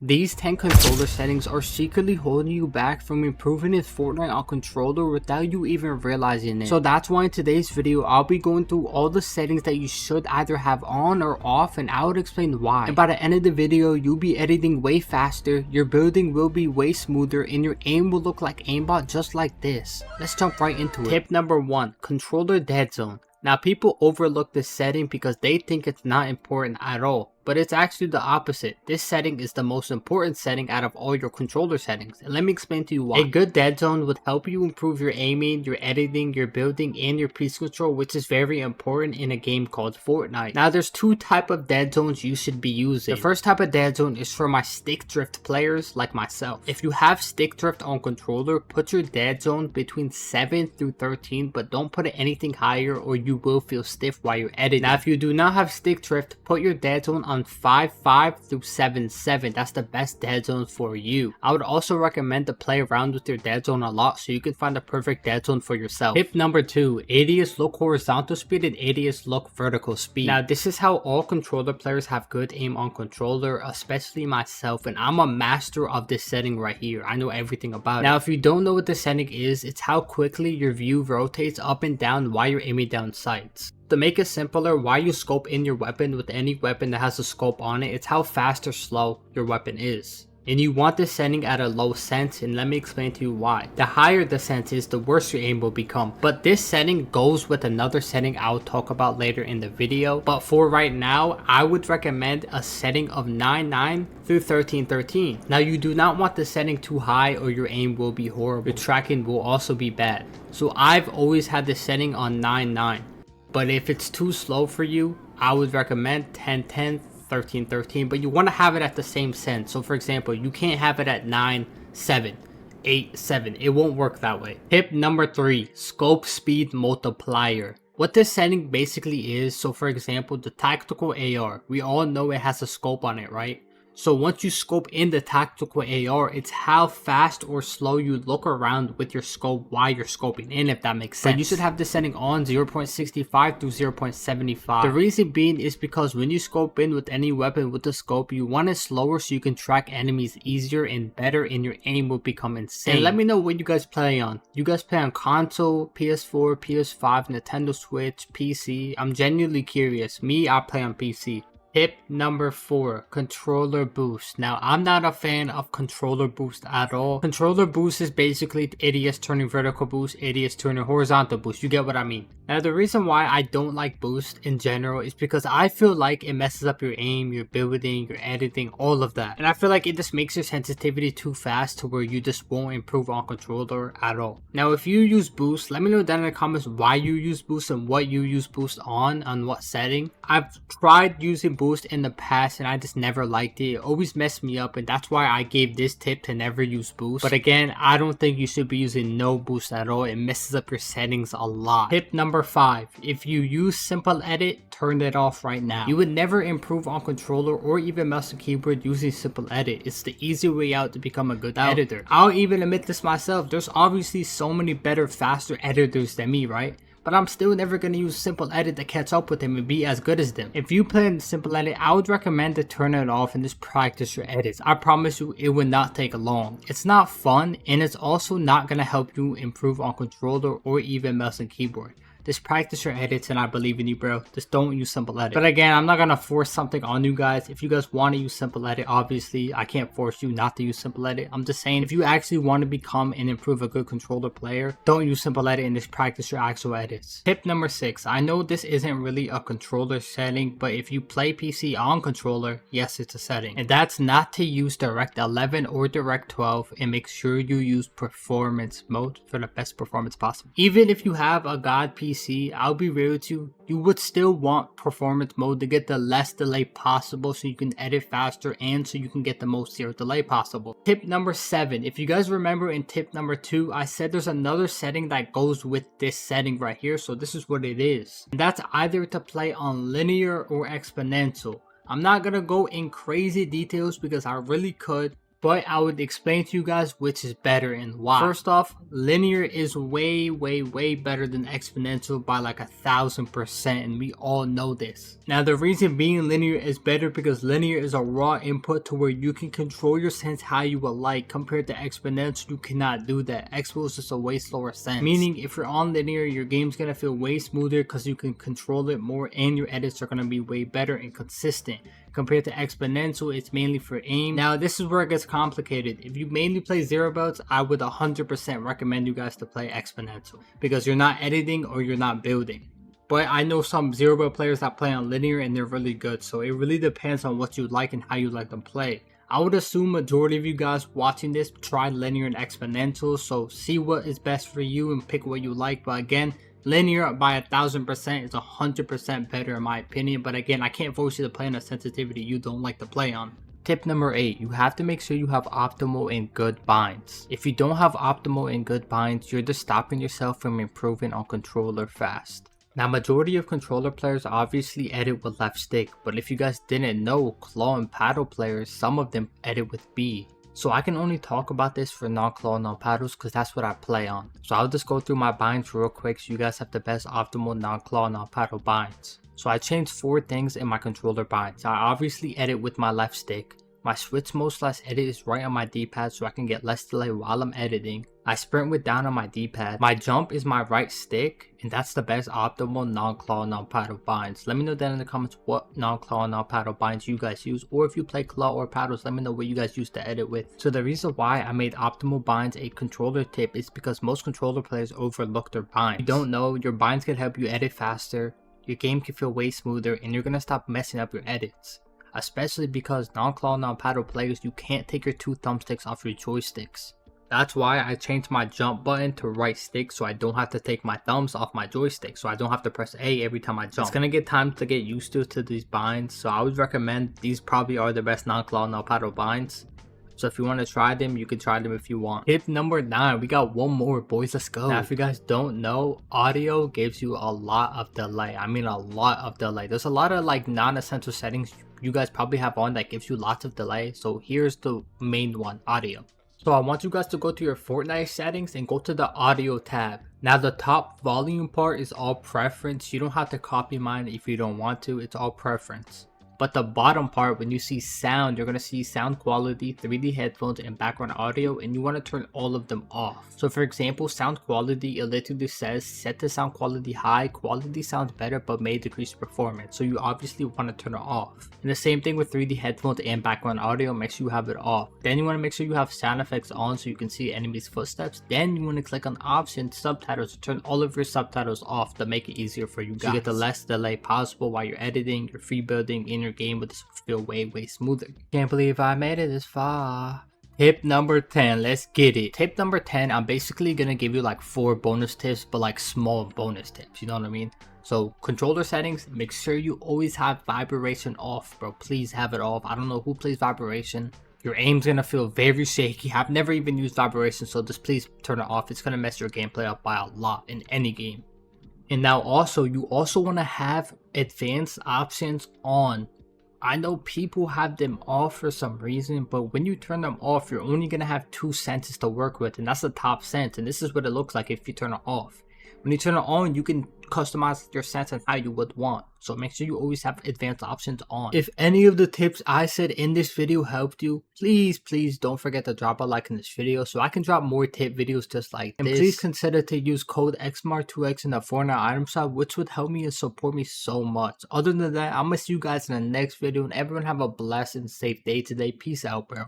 These 10 controller settings are secretly holding you back from improving in Fortnite on controller without you even realizing it. So that's why in today's video, I'll be going through all the settings that you should either have on or off, and I would explain why. And by the end of the video, you'll be editing way faster, your building will be way smoother, and your aim will look like aimbot just like this. Let's jump right into it. Tip number 1, controller dead zone. Now people overlook this setting because they think it's not important at all, but it's actually the opposite. This setting is the most important setting out of all your controller settings, and let me explain to you why. A good dead zone would help you improve your aiming, your editing, your building, and your piece control, which is very important in a game called Fortnite. Now there's two types of dead zones you should be using. The first type of dead zone is for my stick drift players like myself. If you have stick drift on controller, put your dead zone between 7 through 13, but don't put it anything higher or you will feel stiff while you're editing. Now if you do not have stick drift, put your dead zone on 5.5 through 7.7. That's the best dead zone for you. I would also recommend to play around with your dead zone a lot so you can find the perfect dead zone for yourself. Tip number 2, ADS look horizontal speed and ADS look vertical speed. Now this is how all controller players have good aim on controller, especially myself, and I'm a master of this setting right here. I know everything about it. Now if you don't know what this setting is, it's how quickly your view rotates up and down while you're aiming down sights. To make it simpler, while you scope in your weapon with any weapon that has a scope on it, it's how fast or slow your weapon is. And you want this setting at a low sense, and let me explain to you why. The higher the sense is, the worse your aim will become. But this setting goes with another setting I'll talk about later in the video. But for right now, I would recommend a setting of 9.9 through 13.13. Now you do not want the setting too high or your aim will be horrible. Your tracking will also be bad. So I've always had this setting on 9.9. But if it's too slow for you, I would recommend 10.10, 13.13, but you want to have it at the same sense. So for example, you can't have it at 9.7, 8.7. It won't work that way. Tip number 3, scope speed multiplier. What this setting basically is, so for example, the tactical AR, we all know it has a scope on it, right? So once you scope in the tactical AR, it's how fast or slow you look around with your scope while you're scoping in, if that makes sense. But you should have this setting on 0.65 through 0.75. The reason being is because when you scope in with any weapon with the scope, you want it slower so you can track enemies easier and better, and your aim will become insane. And let me know what you guys play on. You guys play on console, PS4, PS5, Nintendo Switch, PC? I'm genuinely curious. Me, I play on PC. Tip number 4, controller boost. Now I'm not a fan of controller boost at all. Controller boost is basically ADS turning vertical boost, ADS turning horizontal boost. You get what I mean? Now the reason why I don't like boost in general is because I feel like it messes up your aim, your building, your editing, all of that. And I feel like it just makes your sensitivity too fast to where you just won't improve on controller at all. Now if you use boost, let me know down in the comments why you use boost and what you use boost on what setting. I've tried using boost in the past and I just never liked it. It always messed me up, and that's why I gave this tip to never use boost. But again, I don't think you should be using no boost at all. It messes up your settings a lot. Tip number 5, if you use simple edit, turn it off right now. You would never improve on controller or even mouse and keyboard using simple edit. It's the easy way out to become a good editor. I'll even admit this myself, there's obviously so many better, faster editors than me, right? But I'm still never going to use simple edit to catch up with them and be as good as them. If you play in simple edit, I would recommend to turn it off and just practice your edits. I promise you it will not take long. It's not fun, and it's also not going to help you improve on controller or even mouse and keyboard. Just practice your edits and I believe in you, bro. Just don't use simple edit. But again, I'm not going to force something on you guys. If you guys want to use simple edit, obviously I can't force you not to use simple edit. I'm just saying, if you actually want to become and improve a good controller player, don't use simple edit and just practice your actual edits. Tip number 6. I know this isn't really a controller setting, but if you play PC on controller, yes, it's a setting. And that's not to use Direct 11 or Direct 12, and make sure you use performance mode for the best performance possible. Even if you have a god PC, I'll be real with you, you would still want performance mode to get the less delay possible so you can edit faster and so you can get the most zero delay possible. Tip number 7, if you guys remember in tip number 2, I said there's another setting that goes with this setting right here, so this is what it is. And that's either to play on linear or exponential. I'm not gonna go in crazy details because I really could, but I would explain to you guys which is better and why. First off, linear is way better than exponential by like 1000%, and we all know this. Now the reason being linear is better because linear is a raw input to where you can control your sense how you would like. Compared to exponential, you cannot do that. Expo is just a way slower sense, meaning if you're on linear, your game's gonna feel way smoother because you can control it more and your edits are gonna be way better and consistent. Compared to exponential, it's mainly for aim. Now this is where it gets complicated. If you mainly play zero belts, I would 100% recommend you guys to play exponential because you're not editing or you're not building. But I know some zero belt players that play on linear and they're really good, so it really depends on what you like and how you like them play. I would assume majority of you guys watching this try linear and exponential, so see what is best for you and pick what you like. But again, linear by 1000% is 100% better in my opinion, but again, I can't force you to play on a sensitivity you don't like to play on. Tip number 8, you have to make sure you have optimal and good binds. If you don't have optimal and good binds, you're just stopping yourself from improving on controller fast. Now majority of controller players obviously edit with left stick, but if you guys didn't know, claw and paddle players, some of them edit with B. So I can only talk about this for non-claw, non-paddles because that's what I play on. So I'll just go through my binds real quick so you guys have the best optimal non-claw, non-paddle binds. So I changed 4 things in my controller binds. I obviously edit with my left stick. My switch mode/edit is right on my D-pad so I can get less delay while I'm editing. I sprint with down on my D-pad. My jump is my right stick, and that's the best optimal non-claw, non-paddle binds. Let me know down in the comments what non-claw, non-paddle binds you guys use, or if you play claw or paddles, let me know what you guys use to edit with. So the reason why I made optimal binds a controller tip is because most controller players overlook their binds. If you don't know, your binds can help you edit faster, your game can feel way smoother, and you're gonna stop messing up your edits. Especially because non-claw, non-paddle players, you can't take your 2 thumbsticks off your joysticks. That's why I changed my jump button to right stick so I don't have to take my thumbs off my joystick, so I don't have to press A every time I jump. It's gonna get time to get used to these binds, so I would recommend these probably are the best non-claw, non-paddle binds. So if you want to try them, you can try them if you want. Tip number 9, we got one more, boys, let's go. Now if you guys don't know, audio gives you a lot of delay. I mean a lot of delay. There's a lot of like non-essential settings you guys probably have on that gives you lots of delay. So here's the main one, audio. So I want you guys to go to your Fortnite settings and go to the audio tab. Now the top volume part is all preference. You don't have to copy mine if you don't want to, it's all preference. But the bottom part, when you see sound, you're going to see sound quality, 3D headphones, and background audio, and you want to turn all of them off. So for example, sound quality, it literally says set the sound quality high, quality sounds better but may decrease performance. So you obviously want to turn it off. And the same thing with 3D headphones and background audio, make sure you have it off. Then you want to make sure you have sound effects on so you can see enemies' footsteps. Then you want to click on option subtitles to turn all of your subtitles off to make it easier for you guys. So you get the less delay possible while you're editing, you're free building, in your game with this feel way smoother. Can't believe I made it this far. Tip number 10, let's get it. Tip number 10, I'm basically gonna give you like 4 bonus tips, but like small bonus tips, you know what I mean? So controller settings, make sure you always have vibration off, bro. Please have it off. I don't know who plays vibration. Your aim's gonna feel very shaky. I've never even used vibration, so just please turn it off. It's gonna mess your gameplay up by a lot in any game. And now also, you also wanna have advanced options on. I know people have them off for some reason, but when you turn them off, you're only going to have 2 senses to work with, and that's the top sense, and this is what it looks like if you turn it off. When you turn it on, you can customize your sense and how you would want, so make sure you always have advanced options on. If any of the tips I said in this video helped you, please don't forget to drop a like in this video so I can drop more tip videos just like this. And please consider to use code XMAR2X in the Fortnite item shop, which would help me and support me so much. Other than that, I'm gonna see you guys in the next video, and everyone have a blessed and safe day today. Peace out, bro.